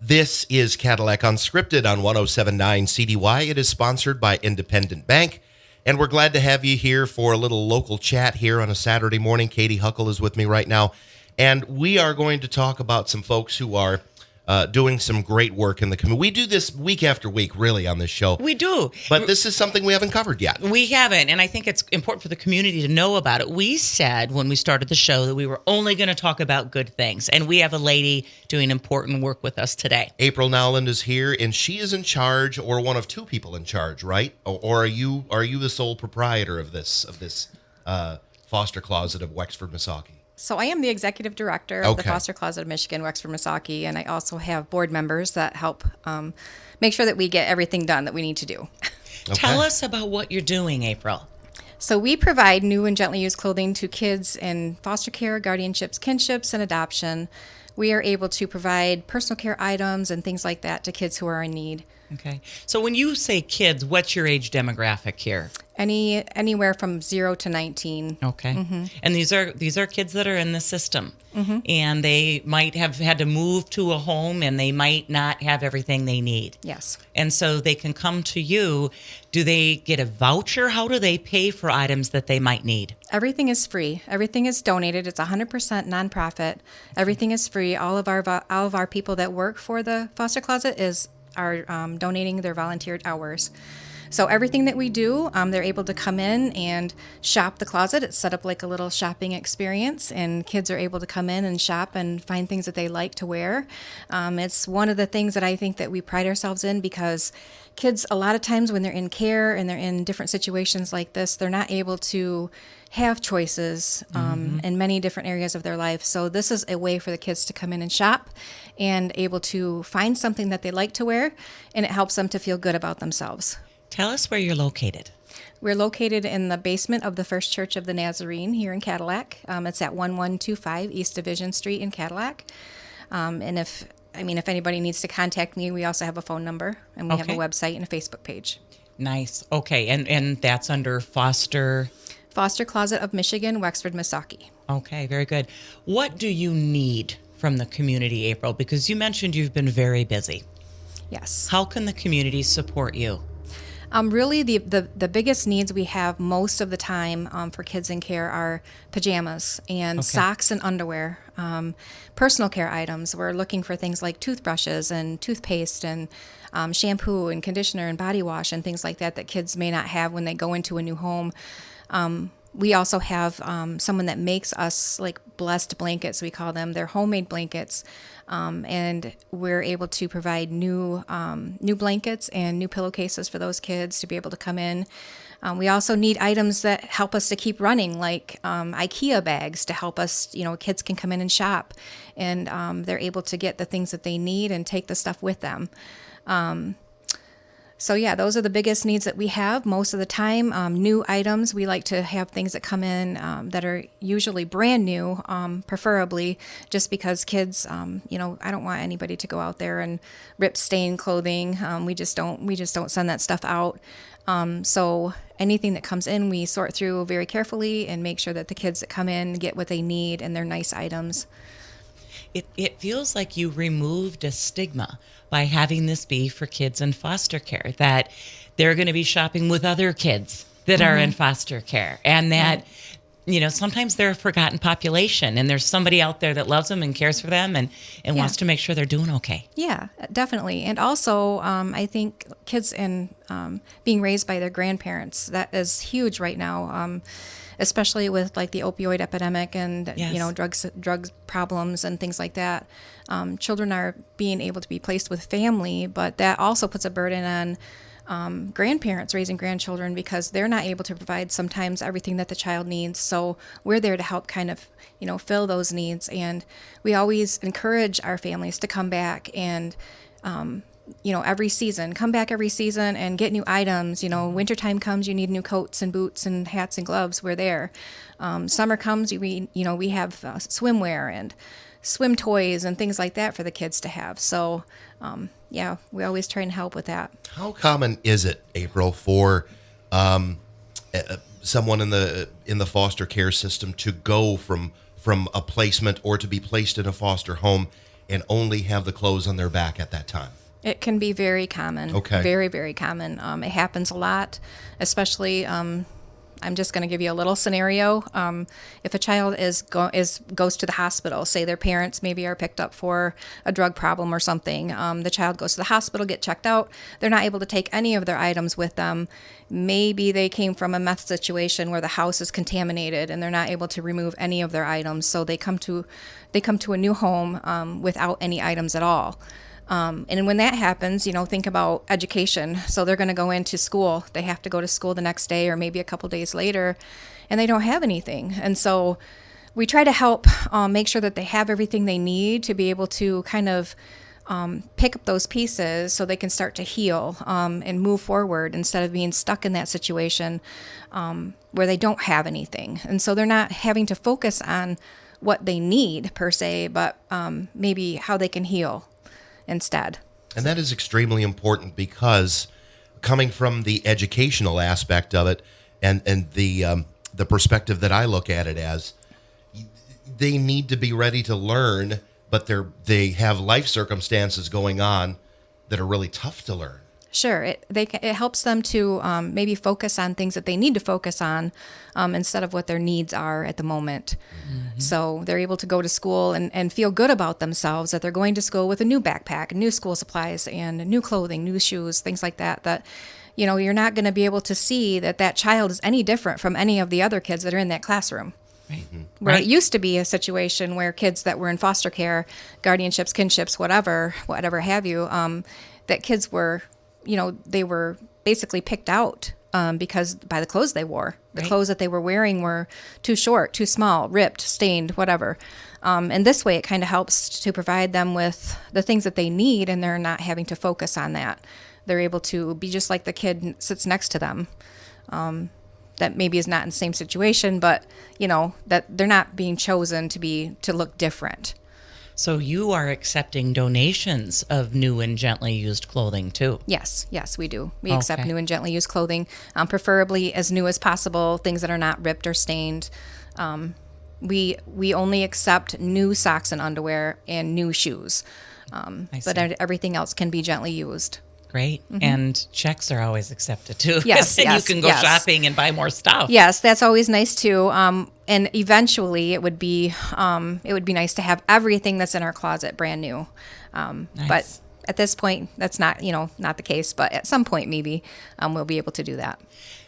This is Cadillac Unscripted on 107.9 CDY. It is sponsored by Independent Bank, and we're glad to have you here for a little local chat here on a Saturday morning. Katy, Huckle is with me right now, and we are going to talk about some folks who are doing some great work in the community. We do this week after week, really, on this show. We do. But this is something we haven't covered yet. We haven't, and I think it's important for the community to know about it. We said when we started the show that we were only going to talk about good things, and we have a lady doing important work with us today. April Nowland is here, and she is in charge, or one of two people in charge, right? Or are you the sole proprietor of this foster closet of Wexford, Missaukee? So I am the executive director of the Foster Closet of Michigan, Wexford, Missaukee, and I also have board members that help make sure that we get everything done that we need to do. Okay. Tell us about what you're doing, April. So we provide new and gently used clothing to kids in foster care, guardianships, kinships, and adoption. We are able to provide personal care items and things like that to kids who are in need. Okay. So when you say kids, what's your age demographic here? Anywhere from 0 to 19. Okay. Mm-hmm. And these are kids that are in the system. Mm-hmm. And they might have had to move to a home and they might not have everything they need. Yes. And so they can come to you. Do they get a voucher? How do they pay for items that they might need? Everything is free. Everything is donated. It's 100% nonprofit. Everything is free. All of our people that work for the foster closet are donating their volunteered hours. So everything that we do, they're able to come in and shop the closet. It's set up like a little shopping experience, and kids are able to come in and shop and find things that they like to wear. It's one of the things that I think that we pride ourselves in, because kids, a lot of times when they're in care and they're in different situations like this, they're not able to have choices in many different areas of their life. So this is a way for the kids to come in and shop and able to find something that they like to wear, and it helps them to feel good about themselves. Tell us where you're located. We're located in the basement of the First Church of the Nazarene here in Cadillac. It's at 1125 East Division Street in Cadillac. And if anybody needs to contact me, we also have a phone number, and we have a website and a Facebook page. Nice. Okay. And that's under Foster Closet of Michigan, Wexford, Missaukee. Okay. Very good. What do you need from the community, April? Because you mentioned you've been very busy. Yes. How can the community support you? Really, the biggest needs we have most of the time for kids in care are pajamas and socks and underwear, personal care items. We're looking for things like toothbrushes and toothpaste and shampoo and conditioner and body wash and things like that kids may not have when they go into a new home. We also have someone that makes us like blessed blankets, we call them. They're homemade blankets, and we're able to provide new blankets and new pillowcases for those kids to be able to come in. We also need items that help us to keep running, like IKEA bags to help us. Kids can come in and shop, and they're able to get the things that they need and take the stuff with them. So yeah, those are the biggest needs that we have most of the time. New items, we like to have things that come in that are usually brand new, preferably, just because kids, I don't want anybody to go out there and rip stained clothing. We just don't send that stuff out. So anything that comes in, we sort through very carefully and make sure that the kids that come in get what they need and they're nice items. It feels like you removed a stigma by having this be for kids in foster care, that they're going to be shopping with other kids that are in foster care, and that, sometimes they're a forgotten population, and there's somebody out there that loves them and cares for them and wants to make sure they're doing okay. Yeah, definitely. And also, I think kids being raised by their grandparents, that is huge right now. Especially with like the opioid epidemic and drugs problems and things like that. Children are being able to be placed with family, but that also puts a burden on grandparents raising grandchildren, because they're not able to provide sometimes everything that the child needs. So we're there to help kind of fill those needs, and we always encourage our families to come back and come back every season and get new items. Wintertime comes, you need new coats and boots and hats and gloves. We're there. Summer comes, we have swimwear and swim toys and things like that for the kids to have. So, we always try and help with that. How common is it, April, for someone in the foster care system to go from a placement or to be placed in a foster home and only have the clothes on their back at that time? It can be very common. Okay. Very, very common. It happens a lot, especially. I'm just going to give you a little scenario. If a child goes to the hospital, say their parents maybe are picked up for a drug problem or something, the child goes to the hospital, get checked out. They're not able to take any of their items with them. Maybe they came from a meth situation where the house is contaminated and they're not able to remove any of their items. So they come to a new home without any items at all. And when that happens, think about education. So they're going to go into school. They have to go to school the next day or maybe a couple days later, and they don't have anything. And so we try to help make sure that they have everything they need to be able to kind of pick up those pieces so they can start to heal and move forward instead of being stuck in that situation where they don't have anything. And so they're not having to focus on what they need per se, but maybe how they can heal instead. And that is extremely important because coming from the educational aspect of it and the perspective that I look at it as, they need to be ready to learn, but they have life circumstances going on that are really tough to learn. Sure. It helps them to maybe focus on things that they need to focus on instead of what their needs are at the moment. Mm-hmm. So they're able to go to school and feel good about themselves, that they're going to school with a new backpack, new school supplies, and new clothing, new shoes, things like that, you're not going to be able to see that child is any different from any of the other kids that are in that classroom. Right. Mm-hmm. Where it used to be a situation where kids that were in foster care, guardianships, kinships, whatever have you, that kids were, they were basically picked out because by the clothes they wore. The clothes that they were wearing were too short, too small, ripped, stained, whatever. And this way it kind of helps to provide them with the things that they need, and they're not having to focus on that. They're able to be just like the kid sits next to them. That maybe is not in the same situation, but, that they're not being chosen to look different. So you are accepting donations of new and gently used clothing too? Yes, we do. We accept new and gently used clothing, preferably as new as possible, things that are not ripped or stained. We only accept new socks and underwear and new shoes, but everything else can be gently used. Great. Mm-hmm. And checks are always accepted too. Yes, and you can go shopping and buy more stuff. Yes, that's always nice too. And eventually it would be nice to have everything that's in our closet brand new. Nice. But at this point, that's not the case. But at some point, maybe we'll be able to do that.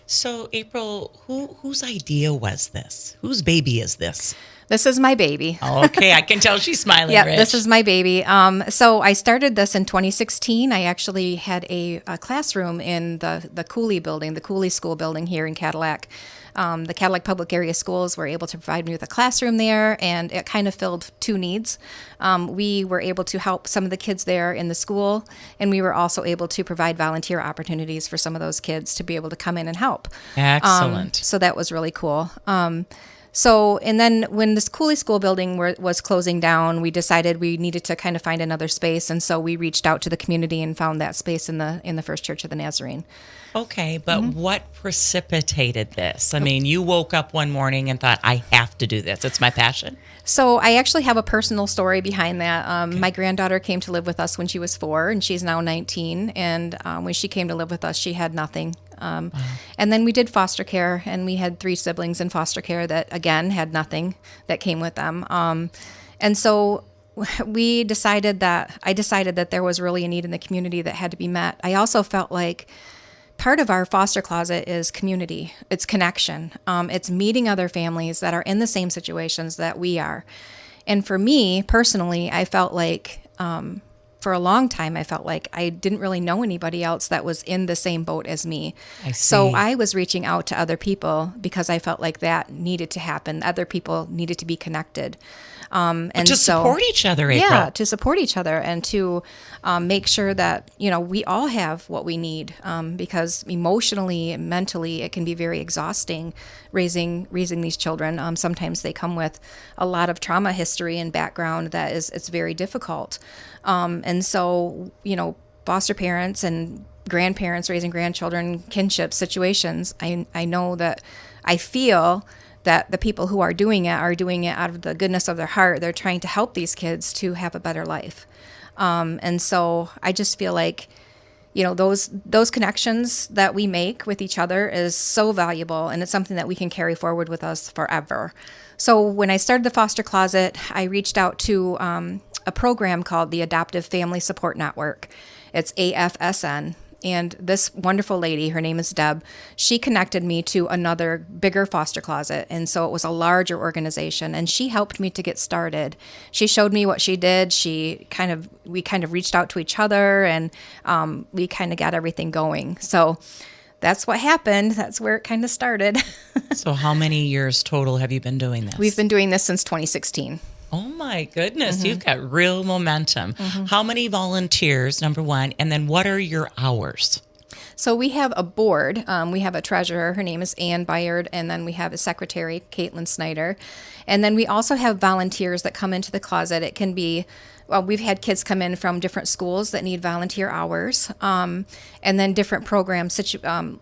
So, April, whose idea was this? Whose baby is this? This is my baby. Okay, I can tell she's smiling. Yeah, Rich. this is my baby. So I started this in 2016. I actually had a classroom in the Cooley building, the Cooley School building here in Cadillac. The Cadillac Public Area Schools were able to provide me with a classroom there, and it kind of filled two needs. We were able to help some of the kids there in the school, and we were also able to provide volunteer opportunities for some of those kids to be able to come in and help. Excellent. So that was really cool. And then when this Cooley School building was closing down, we decided we needed to kind of find another space, and so we reached out to the community and found that space in the First Church of the Nazarene. Okay, but what precipitated this? I mean, you woke up one morning and thought, I have to do this. It's my passion. So I actually have a personal story behind that. My granddaughter came to live with us when she was 4, and she's now 19. And when she came to live with us, she had nothing. And then we did foster care, and we had 3 siblings in foster care that, again, had nothing that came with them. And so I decided that there was really a need in the community that had to be met. I also felt like part of our foster closet is community. It's connection. It's meeting other families that are in the same situations that we are. And for me, personally, I felt like for a long time, I felt like I didn't really know anybody else that was in the same boat as me. I see. So I was reaching out to other people because I felt like that needed to happen. Other people needed to be connected. Support each other, April. Yeah, to support each other and to make sure that, we all have what we need because emotionally and mentally it can be very exhausting raising these children. Sometimes they come with a lot of trauma history and background that it's very difficult. And so, foster parents and grandparents raising grandchildren, kinship situations, I know that I feel that the people who are doing it out of the goodness of their heart. They're trying to help these kids to have a better life. And so I just feel like, those connections that we make with each other is so valuable, and it's something that we can carry forward with us forever. So when I started the Foster Closet, I reached out to a program called the Adoptive Family Support Network. It's AFSN. And this wonderful lady, her name is Deb, she connected me to another bigger foster closet. And so it was a larger organization, and she helped me to get started. She showed me what she did. We kind of reached out to each other, and we kind of got everything going. So that's what happened. That's where it kind of started. So how many years total have you been doing this? We've been doing this since 2016. Oh my goodness, you've got real momentum. How many volunteers, number one, and then what are your hours? So we have a board. We have a treasurer. Her name is Ann Byard, and then we have a secretary, Caitlin Snyder. And then we also have volunteers that come into the closet. It can be, we've had kids come in from different schools that need volunteer hours, and then different programs, different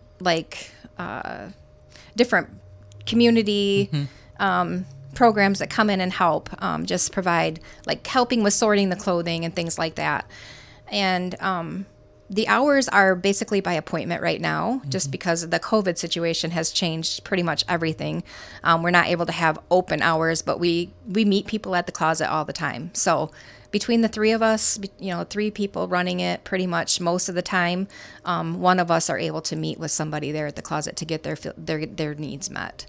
community programs that come in and help, just provide, like helping with sorting the clothing and things like that. And the hours are basically by appointment right now, just because the COVID situation has changed pretty much everything. We're not able to have open hours, but we meet people at the closet all the time. So between the three of us, 3 people running it pretty much most of the time, one of us are able to meet with somebody there at the closet to get their needs met.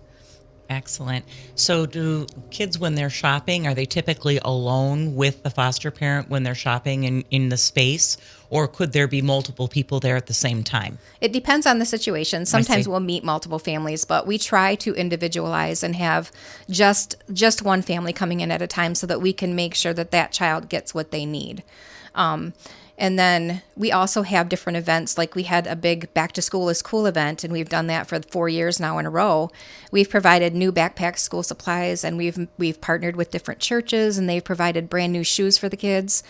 Excellent. So do kids, when they're shopping, are they typically alone with the foster parent when they're shopping in the space? Or could there be multiple people there at the same time? It depends on the situation. Sometimes we'll meet multiple families, but we try to individualize and have just one family coming in at a time so that we can make sure that child gets what they need. And then we also have different events, like we had a big Back to School is Cool event, and we've done that for 4 years now in a row. We've provided new backpack school supplies, and we've partnered with different churches, and they've provided brand new shoes for the kids.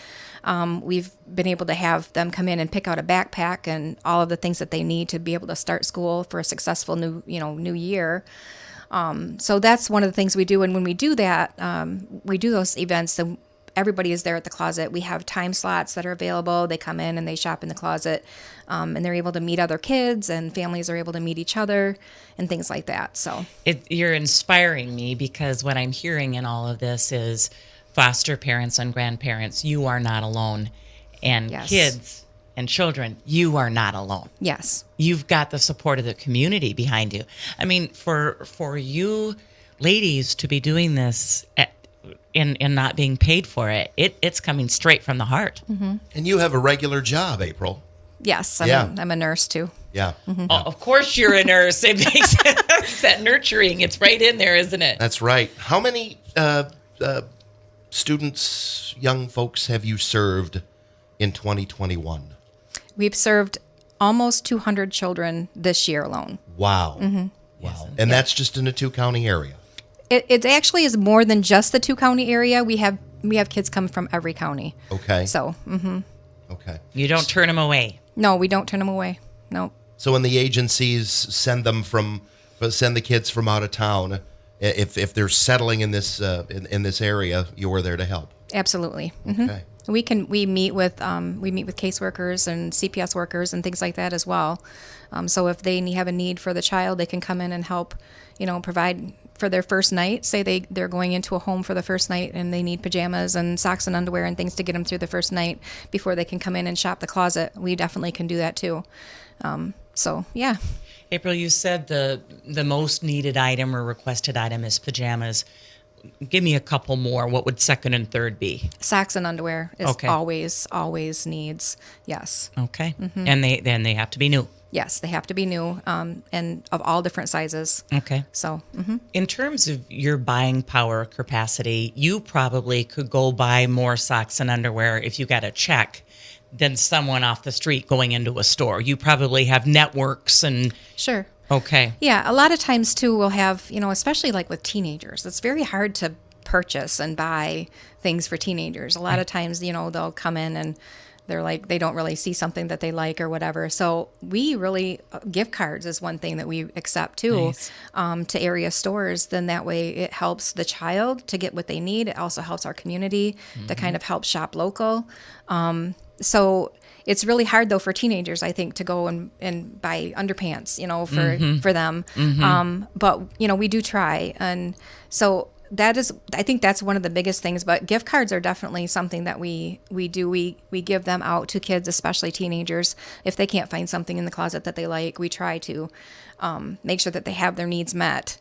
We've been able to have them come in and pick out a backpack and all of the things that they need to be able to start school for a successful new year. So that's one of the things we do. And when we do that, we do those events, and everybody is there at the closet. We have time slots that are available. They come in and they shop in the closet, and they're able to meet other kids, and families are able to meet each other and things like that. So you're inspiring me, because what I'm hearing in all of this is foster parents and grandparents, you are not alone. And yes. Kids and children, you are not alone. Yes. You've got the support of the community behind you. I mean, for you ladies to be doing this and not being paid for it, it's coming straight from the heart. Mm-hmm. And you have a regular job, April. Yes, I'm a nurse too. Yeah. Mm-hmm. Oh, of course you're a nurse. It makes that nurturing. It's right in there, isn't it? That's right. How many students, young folks, have you served in 2021? We've served almost 200 children this year alone. Wow. Mm-hmm. Wow. And that's just in a 2-county area. It actually is more than just the 2-county area. We have kids come from every county. Okay. So, Okay. You don't turn them away. No, we don't turn them away. No. So when the agencies send the kids from out of town, if they're settling in this area, you're there to help. Absolutely. Mm-hmm. Okay. We meet with caseworkers and CPS workers and things like that as well. So if they have a need for the child, they can come in and help, provide for their first night. Say they're going into a home for the first night and they need pajamas and socks and underwear and things to get them through the first night before they can come in and shop the closet. We definitely can do that too. So yeah. April, you said the most needed item or requested item is pajamas. Give me a couple more. What would second and third be? Socks and underwear is Okay. always needs. Yes. Okay. Mm-hmm. And they have to be new. Yes, they have to be new, and of all different sizes. Okay. So, In terms of your buying power capacity, you probably could go buy more socks and underwear if you got a check than someone off the street going into a store. You probably have networks and... Sure. Okay. Yeah, a lot of times too we'll have, especially like with teenagers, it's very hard to purchase and buy things for teenagers. A lot of times, they'll come in and They're like, they don't really see something that they like or whatever. So we really, gift cards is one thing that we accept too, Nice. to area stores. Then that way it helps the child to get what they need. It also helps our community to kind of help shop local. So it's really hard though for teenagers, I think, to go and buy underpants, for them. But we do try, and so I think that's one of the biggest things. But gift cards are definitely something that we do. We give them out to kids, especially teenagers, if they can't find something in the closet that they like. We try to make sure that they have their needs met.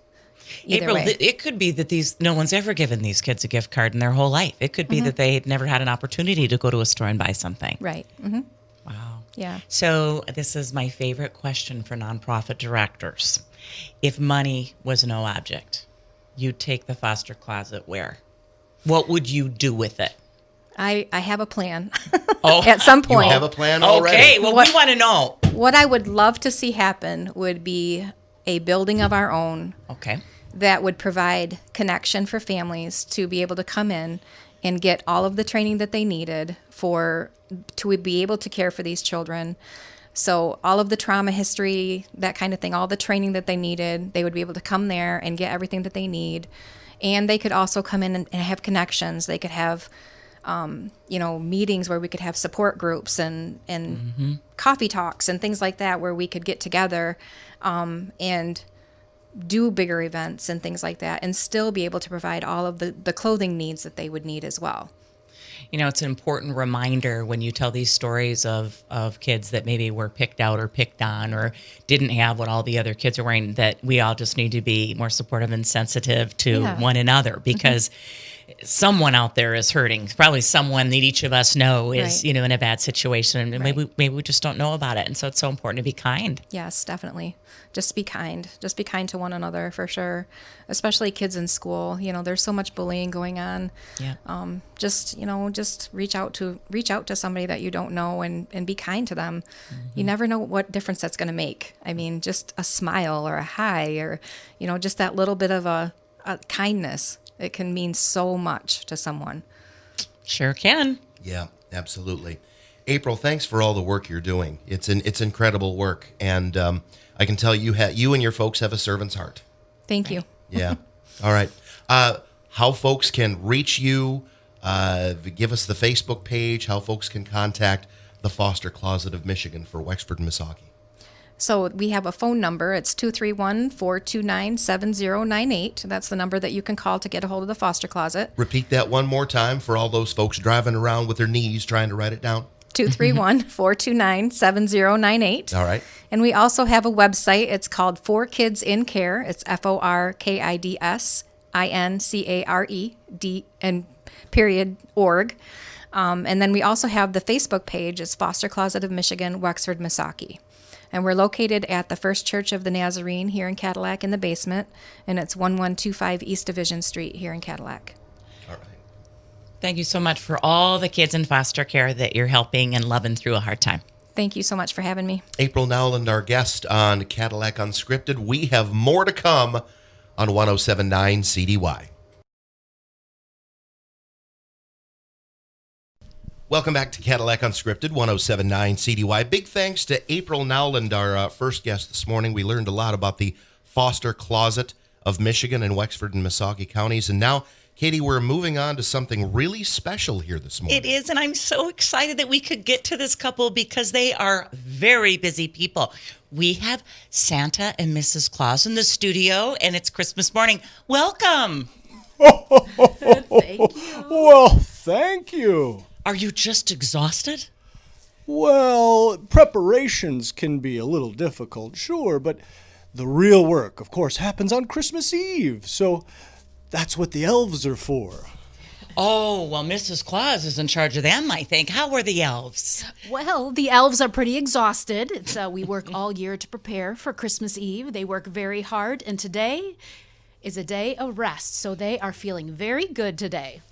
Either April, way. it could be that no one's ever given these kids a gift card in their whole life. It could be that they had never had an opportunity to go to a store and buy something. Right. Wow. Yeah. So this is my favorite question for nonprofit directors. If money was no object, you'd take the foster closet where? What would you do with it? I have a plan. Oh, At some point. You have a plan already? Okay, well, we want to know. What I would love to see happen would be a building of our own Okay. that would provide connection for families to be able to come in and get all of the training that they needed to be able to care for these children. So all of the trauma history, that kind of thing, all the training that they needed, they would be able to come there and get everything that they need. And they could also come in and have connections. They could have, meetings where we could have support groups and coffee talks and things like that, where we could get together and do bigger events and things like that, and still be able to provide all of the clothing needs that they would need as well. It's an important reminder when you tell these stories of kids that maybe were picked out or picked on or didn't have what all the other kids are wearing, that we all just need to be more supportive and sensitive to one another, because someone out there is hurting. Probably someone that each of us know is, in a bad situation, and maybe we just don't know about it. And so it's so important to be kind. Yes, definitely. Just be kind. Just be kind to one another, for sure. Especially kids in school. There's so much bullying going on. Yeah. Just reach out to somebody that you don't know and be kind to them. You never know what difference that's going to make. I mean, just a smile or a hi, or, just that little bit of a kindness. It can mean so much to someone. Sure can. Yeah, absolutely. April, thanks for all the work you're doing. It's incredible work, and I can tell you and your folks have a servant's heart. Thank you. Yeah. All right. How folks can reach you? Give us the Facebook page. How folks can contact the Foster Closet of Michigan for Wexford and Missaukee. So we have a phone number. It's 231-429-7098. That's the number that you can call to get a hold of the foster closet. Repeat that one more time for all those folks driving around with their knees trying to write it down. 231-429-7098. All right. And we also have a website. It's called For Kids in Care. It's FORKIDSINCARED and .org. And then we also have the Facebook page. It's Foster Closet of Michigan, Wexford, Missaukee. And we're located at the First Church of the Nazarene here in Cadillac in the basement. And it's 1125 East Division Street here in Cadillac. All right. Thank you so much for all the kids in foster care that you're helping and loving through a hard time. Thank you so much for having me. April Nowland, our guest on Cadillac Unscripted. We have more to come on 107.9 CDY. Welcome back to Cadillac Unscripted, 107.9 CDY. Big thanks to April Nowland, our first guest this morning. We learned a lot about the Foster Closet of Michigan and Wexford and Missaukee counties. And now, Katy, we're moving on to something really special here this morning. It is, and I'm so excited that we could get to this couple because they are very busy people. We have Santa and Mrs. Claus in the studio, and it's Christmas morning. Welcome. Thank you. Well, thank you. Are you just exhausted? Well, preparations can be a little difficult, sure, but the real work, of course, happens on Christmas Eve, so that's what the elves are for. Oh, well, Mrs. Claus is in charge of them, I think. How are the elves? Well, the elves are pretty exhausted. We work all year to prepare for Christmas Eve. They work very hard, and today is a day of rest, so they are feeling very good today.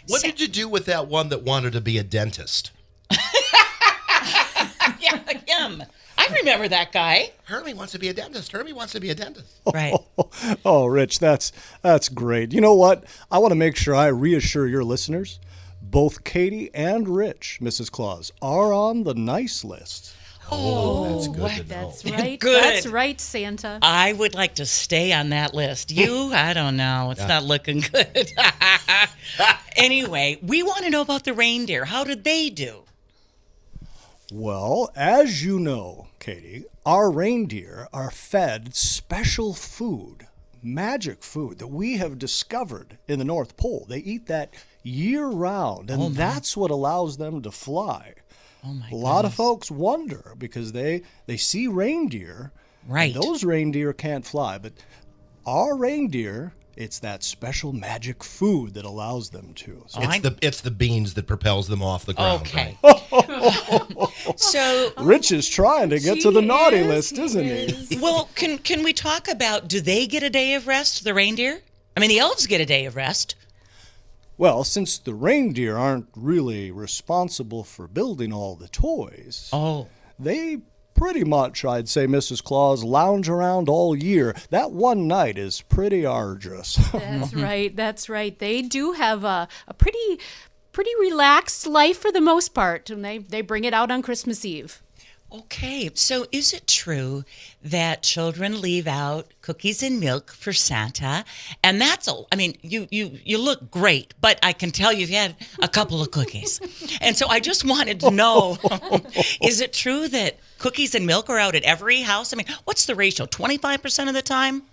What did you do with that one that wanted to be a dentist? Yeah, him. I remember that guy. Hermie wants to be a dentist. Hermie wants to be a dentist. Right. Oh, Rich, that's great. You know what? I want to make sure I reassure your listeners. Both Katy and Rich, Mrs. Claus, are on the nice list. Oh, that's good to know. That's right. Good. That's right, Santa. I would like to stay on that list. You? I don't know. It's not looking good. Anyway, we want to know about the reindeer. How did they do? Well, as you know, Katy, our reindeer are fed special food, magic food that we have discovered in the North Pole. They eat that year-round, and that's what allows them to fly. Oh my A lot of folks wonder because they see reindeer, Right. and those reindeer can't fly, but our reindeer, it's that special magic food that allows them to. So It's the beans that propels them off the ground. Okay. Right? So, Rich is trying to get to the naughty list, isn't he? well, can we talk about, do they get a day of rest, the reindeer? I mean, the elves get a day of rest. Well, since the reindeer aren't really responsible for building all the toys, Oh. they pretty much, I'd say, Mrs. Claus, lounge around all year. That one night is pretty arduous. That's right. That's right. They do have a pretty relaxed life for the most part, and they bring it out on Christmas Eve. Okay, so is it true that children leave out cookies and milk for Santa? And that's all. I mean, you look great, but I can tell you've had a couple of cookies. And so I just wanted to know, is it true that cookies and milk are out at every house? I mean, what's the ratio? 25% of the time?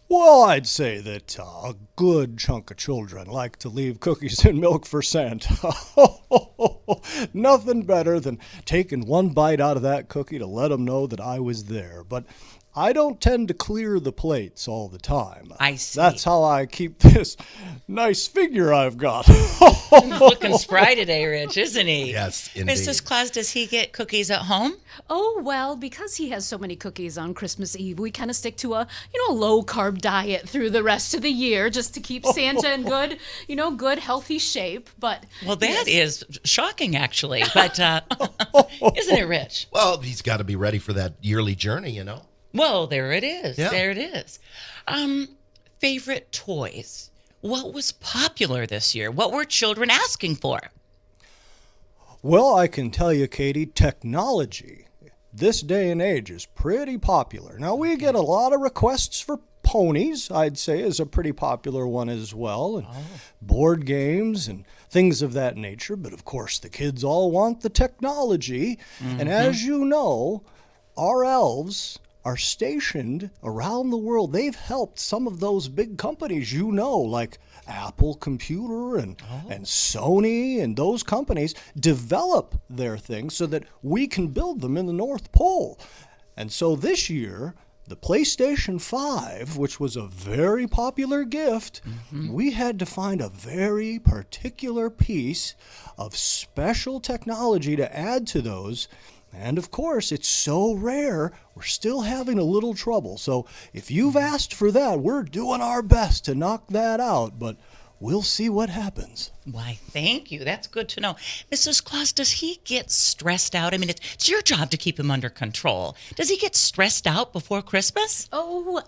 Well, I'd say that a good chunk of children like to leave cookies and milk for Santa. Nothing better than taking one bite out of that cookie to let them know that I was there. But I don't tend to clear the plates all the time. I see. That's how I keep this nice figure I've got. Looking spry today, Rich, isn't he? Yes, indeed. Mrs. Claus, does he get cookies at home? Oh, well, because he has so many cookies on Christmas Eve, we kind of stick to a low-carb diet through the rest of the year just to keep Santa in good, healthy shape. But Well, that is shocking, actually. But isn't it, Rich? Well, he's got to be ready for that yearly journey, you know? Well, there it is. Yeah. There it is. Favorite toys. What was popular this year? What were children asking for? Well, I can tell you, Katy, technology this day and age is pretty popular. Now, we get a lot of requests for ponies, I'd say, is a pretty popular one as well, and board games and things of that nature. But, of course, the kids all want the technology. And as you know, our elves are stationed around the world. They've helped some of those big companies, like Apple Computer and Sony and those companies develop their things so that we can build them in the North Pole. And so this year, the PlayStation 5, which was a very popular gift, we had to find a very particular piece of special technology to add to those. And of course, it's so rare, we're still having a little trouble. So if you've asked for that, we're doing our best to knock that out, but we'll see what happens. Why, thank you. That's good to know. Mrs. Claus, does he get stressed out? I mean, it's your job to keep him under control. Does he get stressed out before Christmas? Oh,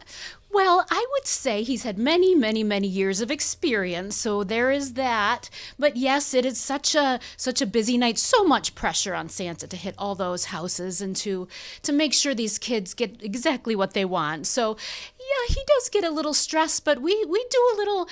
well, I would say he's had many, many, many years of experience, so there is that. But yes, it is such a busy night, so much pressure on Santa to hit all those houses and to make sure these kids get exactly what they want. So, yeah, he does get a little stressed, but we do a little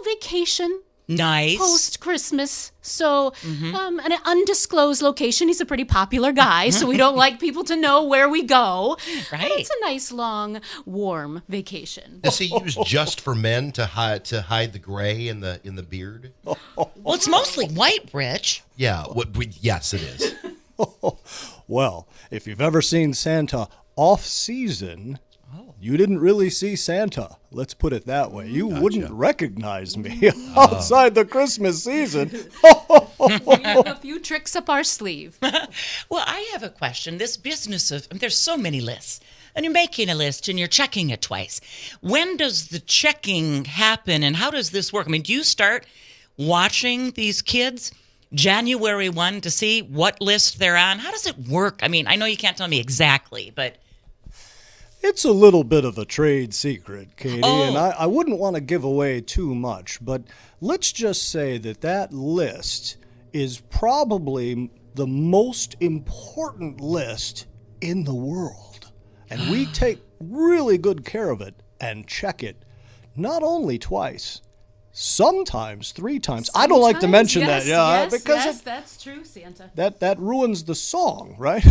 vacation. Nice. Post Christmas, so an undisclosed location. He's a pretty popular guy, so we don't like people to know where we go. Right. But it's a nice, long, warm vacation. Does he use just for men to hide the gray in the beard? Well, it's mostly white, Rich. Yeah. Yes, it is. Well, if you've ever seen Santa off-season, you didn't really see Santa. Let's put it that way. You wouldn't recognize me outside the Christmas season. We have a few tricks up our sleeve. Well, I have a question. This business of, there's so many lists, and you're making a list and you're checking it twice. When does the checking happen and how does this work? I mean, do you start watching these kids January 1 to see what list they're on? How does it work? I mean, I know you can't tell me exactly, but... It's a little bit of a trade secret, Katy, Oh. and I wouldn't want to give away too much, but let's just say that list is probably the most important list in the world. And we take really good care of it and check it not only twice, sometimes 3 times. I don't like to mention that, because that's true, Santa. that ruins the song, right?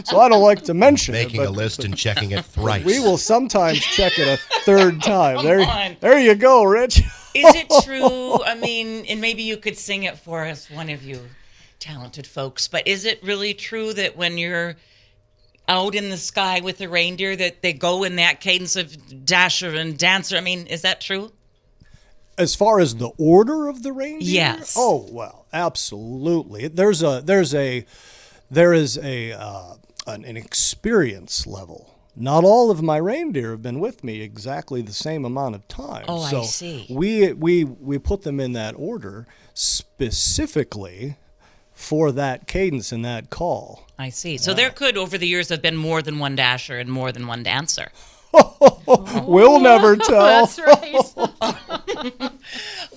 So I don't like to mention Making it. a list and checking it thrice. We will sometimes check it a 3rd time. There you go, Rich. Is it true? I mean, and maybe you could sing it for us, one of you talented folks, but is it really true that when you're out in the sky with the reindeer that they go in that cadence of Dasher and Dancer? I mean, is that true? As far as the order of the reindeer? Yes. Oh, well, absolutely. There is an experience level. Not all of my reindeer have been with me exactly the same amount of time. Oh, so I see. We put them in that order specifically for that cadence and that call. I see. So there could, over the years, have been more than one Dasher and more than one Dancer. We'll never tell. That's right.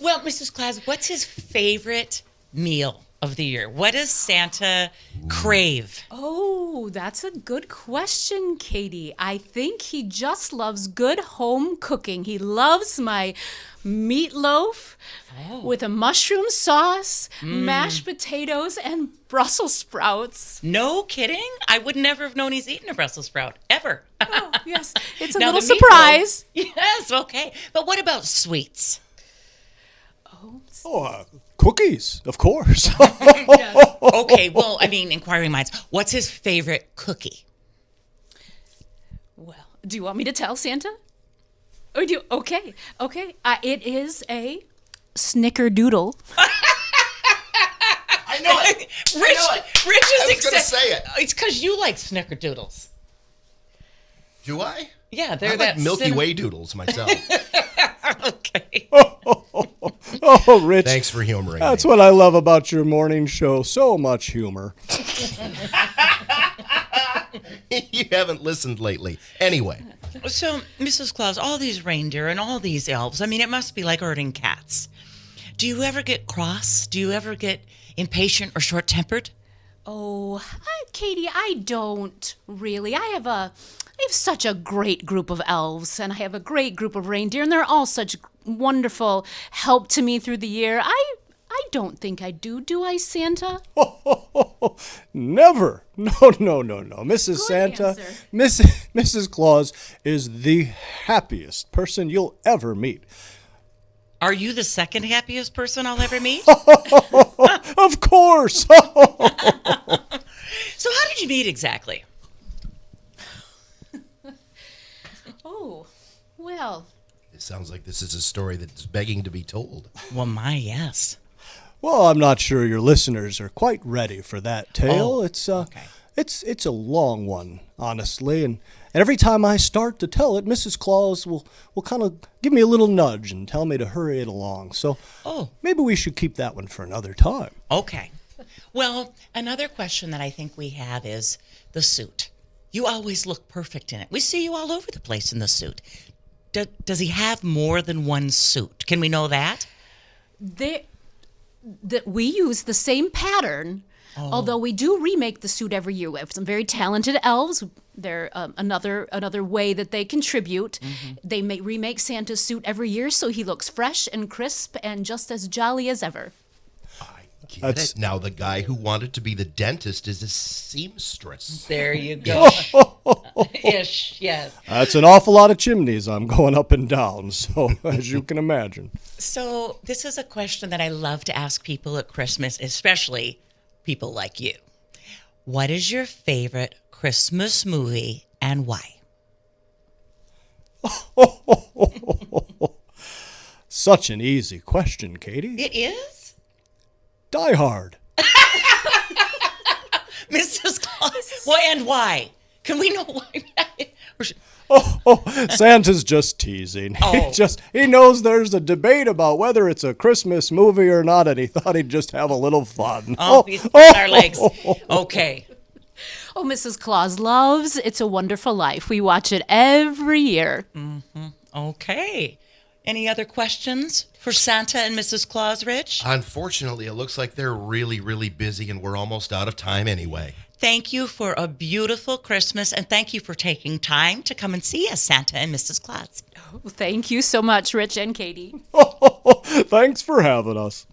Well, Mrs. Claus, what's his favorite meal of the year? What does Santa crave? Oh, that's a good question, Katy. I think he just loves good home cooking. He loves my meatloaf with a mushroom sauce, mashed potatoes, and Brussels sprouts. No kidding? I would never have known he's eaten a Brussels sprout, ever. Oh, yes. It's a Now, little the meatloaf- surprise. Yes, okay. But what about sweets? Cookies, of course. Okay, well, I mean, inquiring minds. What's his favorite cookie? Well, do you want me to tell Santa? Or do you, okay. It is a snickerdoodle. I know it. Rich is I was going to say it. It's because you like snickerdoodles. Do I? Yeah, I they're like that Milky Way doodles myself. Okay. Oh, Rich. Thanks for humoring That's me. what I love about your morning show. So much humor. You haven't listened lately. Anyway, So, Mrs. Claus, all these reindeer and all these elves, I mean, it must be like herding cats. Do you ever get cross? Do you ever get impatient or short-tempered? Oh, Katy, I don't really. I have such a great group of elves, and I have a great group of reindeer, and they're all such wonderful help to me through the year. I don't think I do. Do I, Santa? Never. No. Mrs. Good Santa, answer. Mrs. Claus is the happiest person you'll ever meet. Are you the second happiest person I'll ever meet? Of course. So how did you meet exactly? Oh, well. it sounds like this is a story that's begging to be told. Well, my, yes. Well, I'm not sure your listeners are quite ready for that tale. Oh, it's okay. it's a long one, honestly, and every time I start to tell it, Mrs. Claus will kind of give me a little nudge and tell me to hurry it along. So maybe we should keep that one for another time. Okay. Well, another question that I think we have is the suit. You always look perfect in it. We see you all over the place in the suit. Does he have more than one suit? Can we know that? That we use the same pattern, although we do remake the suit every year. We have some very talented elves. They're another way that they contribute. They remake Santa's suit every year, so he looks fresh and crisp and just as jolly as ever. Get it? Now the guy who wanted to be the dentist is a seamstress. There you go. Ish, yes. That's an awful lot of chimneys I'm going up and down, so as you can imagine. So this is a question that I love to ask people at Christmas, especially people like you. What is your favorite Christmas movie and why? Such an easy question, Katy. It is? Die Hard. Mrs. Claus. Well, and why? Can we know why? Santa's just teasing. Oh. He knows there's a debate about whether it's a Christmas movie or not, and he thought he'd just have a little fun. He's pulling our legs. Okay. Oh, Mrs. Claus loves It's a Wonderful Life. We watch it every year. Okay. Any other questions for Santa and Mrs. Claus, Rich? Unfortunately, it looks like they're really, really busy and we're almost out of time anyway. Thank you for a beautiful Christmas, and thank you for taking time to come and see us, Santa and Mrs. Claus. Well, thank you so much, Rich and Katy. Thanks for having us.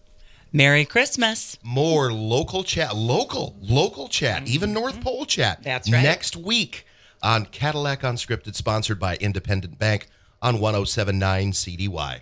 Merry Christmas. More local chat, local chat, even North Pole chat. That's right. Next week on Cadillac Unscripted, sponsored by Independent Bank on 107.9 CDY.